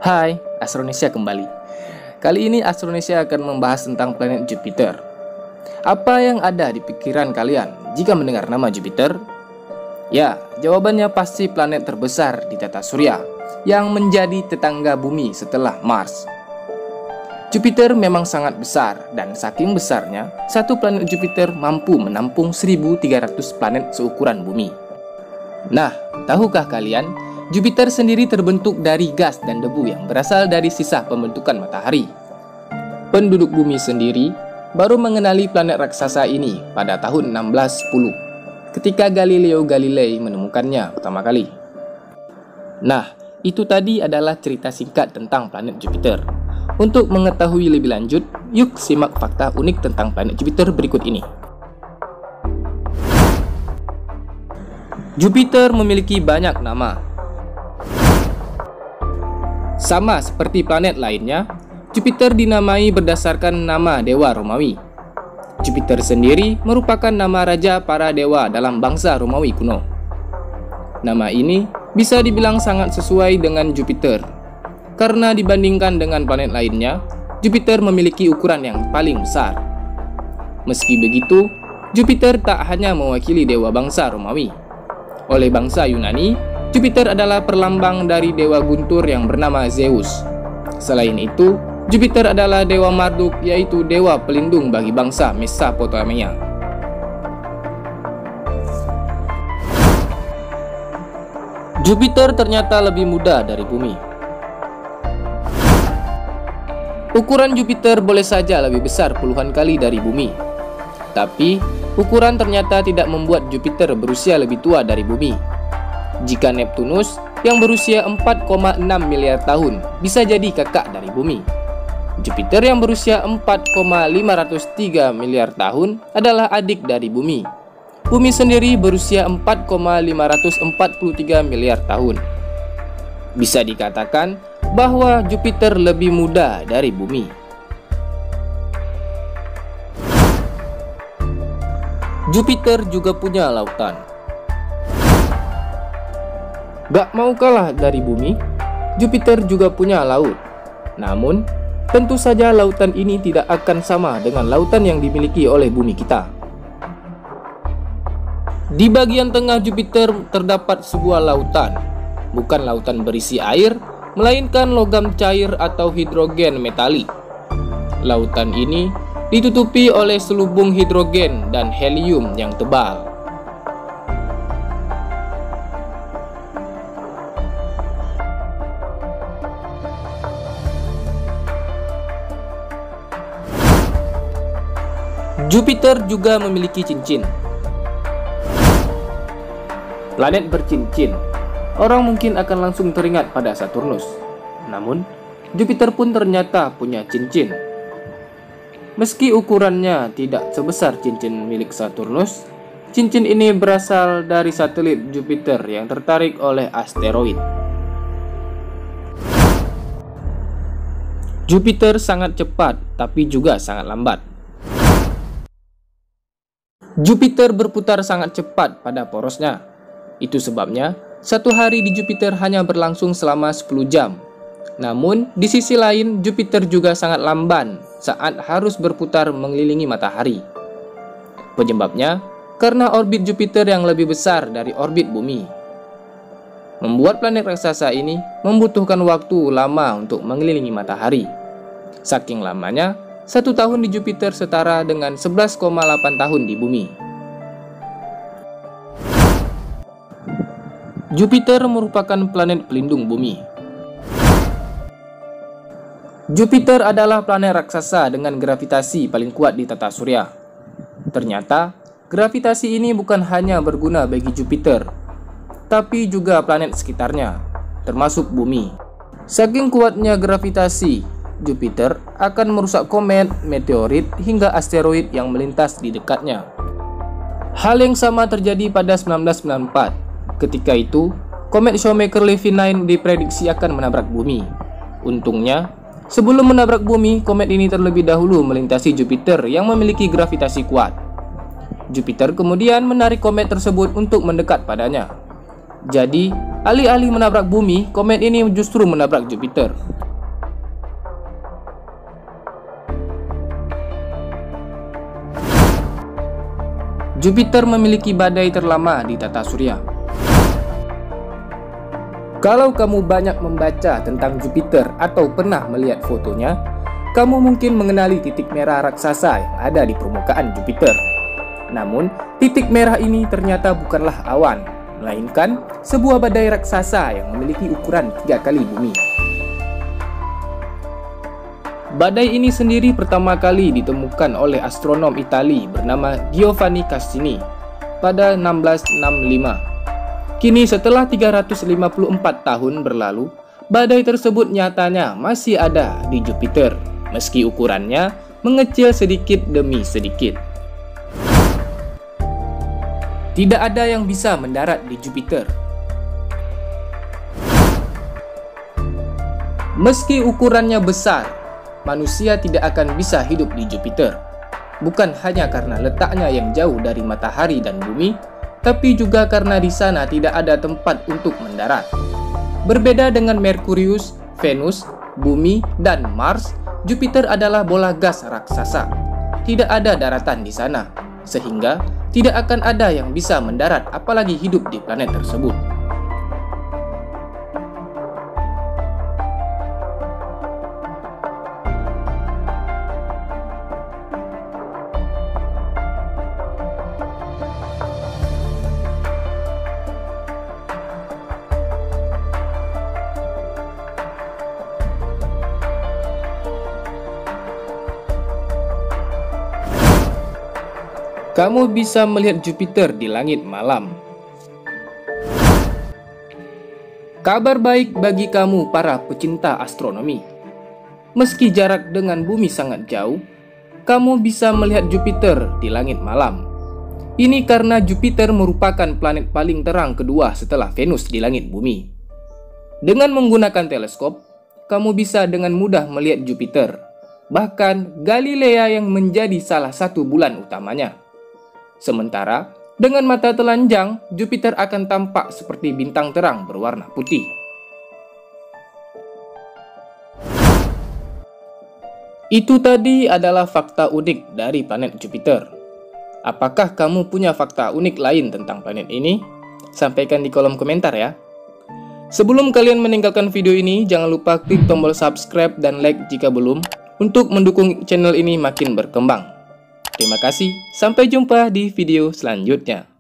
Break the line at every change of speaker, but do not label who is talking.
Hai, Astronesia kembali. Kali ini Astronesia akan membahas tentang planet Jupiter. Apa yang ada di pikiran kalian jika mendengar nama Jupiter? Ya, jawabannya pasti planet terbesar di tata surya yang menjadi tetangga bumi setelah Mars. Jupiter memang sangat besar, dan saking besarnya, satu planet Jupiter mampu menampung 1.300 planet seukuran bumi. Nah, tahukah kalian, Jupiter sendiri terbentuk dari gas dan debu yang berasal dari sisa pembentukan matahari. Penduduk bumi sendiri baru mengenali planet raksasa ini pada tahun 1610, ketika Galileo Galilei menemukannya pertama kali. Nah, itu tadi adalah cerita singkat tentang planet Jupiter. Untuk mengetahui lebih lanjut, yuk simak fakta unik tentang planet Jupiter berikut ini. Jupiter memiliki banyak nama. Sama seperti planet lainnya, Jupiter dinamai berdasarkan nama dewa Romawi. Jupiter sendiri merupakan nama raja para dewa dalam bangsa Romawi kuno. Nama ini bisa dibilang sangat sesuai dengan Jupiter, karena dibandingkan dengan planet lainnya, Jupiter memiliki ukuran yang paling besar. Meski begitu, Jupiter tak hanya mewakili dewa bangsa Romawi. Oleh bangsa Yunani, Jupiter adalah perlambang dari dewa guntur yang bernama Zeus. Selain itu, Jupiter adalah dewa Marduk, yaitu dewa pelindung bagi bangsa Mesopotamia. Jupiter ternyata lebih muda dari bumi. Ukuran Jupiter boleh saja lebih besar puluhan kali dari bumi. Tapi, ukuran ternyata tidak membuat Jupiter berusia lebih tua dari bumi. Jika Neptunus, yang berusia 4,6 miliar tahun, bisa jadi kakak dari bumi, Jupiter yang berusia 4,503 miliar tahun adalah adik dari bumi. Bumi sendiri berusia 4,543 miliar tahun. Bisa dikatakan bahwa Jupiter lebih muda dari bumi. Jupiter juga punya lautan. Gak mau kalah dari bumi, Jupiter juga punya laut. Namun, tentu saja lautan ini tidak akan sama dengan lautan yang dimiliki oleh bumi kita. Di bagian tengah Jupiter terdapat sebuah lautan. Bukan lautan berisi air, melainkan logam cair atau hidrogen metalik. Lautan ini ditutupi oleh selubung hidrogen dan helium yang tebal. Jupiter juga memiliki cincin. Planet bercincin. Orang mungkin akan langsung teringat pada Saturnus. Namun, Jupiter pun ternyata punya cincin. Meski ukurannya tidak sebesar cincin milik Saturnus, cincin ini berasal dari satelit Jupiter yang tertarik oleh asteroid. Jupiter sangat cepat, tapi juga sangat lambat. Jupiter berputar sangat cepat pada porosnya. Itu sebabnya, satu hari di Jupiter hanya berlangsung selama 10 jam. Namun, di sisi lain, Jupiter juga sangat lamban saat harus berputar mengelilingi matahari. Penyebabnya, karena orbit Jupiter yang lebih besar dari orbit bumi. Membuat planet raksasa ini membutuhkan waktu lama untuk mengelilingi matahari. Saking lamanya, 1 tahun di Jupiter setara dengan 11,8 tahun di bumi. Jupiter merupakan planet pelindung bumi. Jupiter adalah planet raksasa dengan gravitasi paling kuat di tata surya. Ternyata, gravitasi ini bukan hanya berguna bagi Jupiter, tapi juga planet sekitarnya, termasuk bumi. Saking kuatnya gravitasi, Jupiter akan merusak komet, meteorit, hingga asteroid yang melintas di dekatnya. Hal yang sama terjadi pada 1994. Ketika itu, komet Shoemaker-Levy 9 diprediksi akan menabrak bumi. Untungnya, sebelum menabrak bumi, komet ini terlebih dahulu melintasi Jupiter yang memiliki gravitasi kuat. Jupiter kemudian menarik komet tersebut untuk mendekat padanya. Jadi, alih-alih menabrak bumi, komet ini justru menabrak Jupiter. Jupiter memiliki badai terlama di tata surya. Kalau kamu banyak membaca tentang Jupiter atau pernah melihat fotonya, kamu mungkin mengenali titik merah raksasa yang ada di permukaan Jupiter. Namun, titik merah ini ternyata bukanlah awan, melainkan sebuah badai raksasa yang memiliki ukuran 3 kali bumi. Badai ini sendiri pertama kali ditemukan oleh astronom Itali bernama Giovanni Cassini pada 1665. Kini setelah 354 tahun berlalu, badai tersebut nyatanya masih ada di Jupiter, meski ukurannya mengecil sedikit demi sedikit. Tidak ada yang bisa mendarat di Jupiter. Meski ukurannya besar, manusia tidak akan bisa hidup di Jupiter. Bukan hanya karena letaknya yang jauh dari matahari dan bumi, tapi juga karena di sana tidak ada tempat untuk mendarat. Berbeda dengan Merkurius, Venus, Bumi, dan Mars, Jupiter adalah bola gas raksasa. Tidak ada daratan di sana, sehingga tidak akan ada yang bisa mendarat apalagi hidup di planet tersebut. Kamu bisa melihat Jupiter di langit malam. Kabar baik bagi kamu para pecinta astronomi. Meski jarak dengan bumi sangat jauh, kamu bisa melihat Jupiter di langit malam. Ini karena Jupiter merupakan planet paling terang kedua setelah Venus di langit bumi. Dengan menggunakan teleskop, kamu bisa dengan mudah melihat Jupiter, bahkan Galilea yang menjadi salah satu bulan utamanya. Sementara, dengan mata telanjang, Jupiter akan tampak seperti bintang terang berwarna putih. Itu tadi adalah fakta unik dari planet Jupiter. Apakah kamu punya fakta unik lain tentang planet ini? Sampaikan di kolom komentar ya. Sebelum kalian meninggalkan video ini, jangan lupa klik tombol subscribe dan like jika belum, untuk mendukung channel ini makin berkembang. Terima kasih, sampai jumpa di video selanjutnya.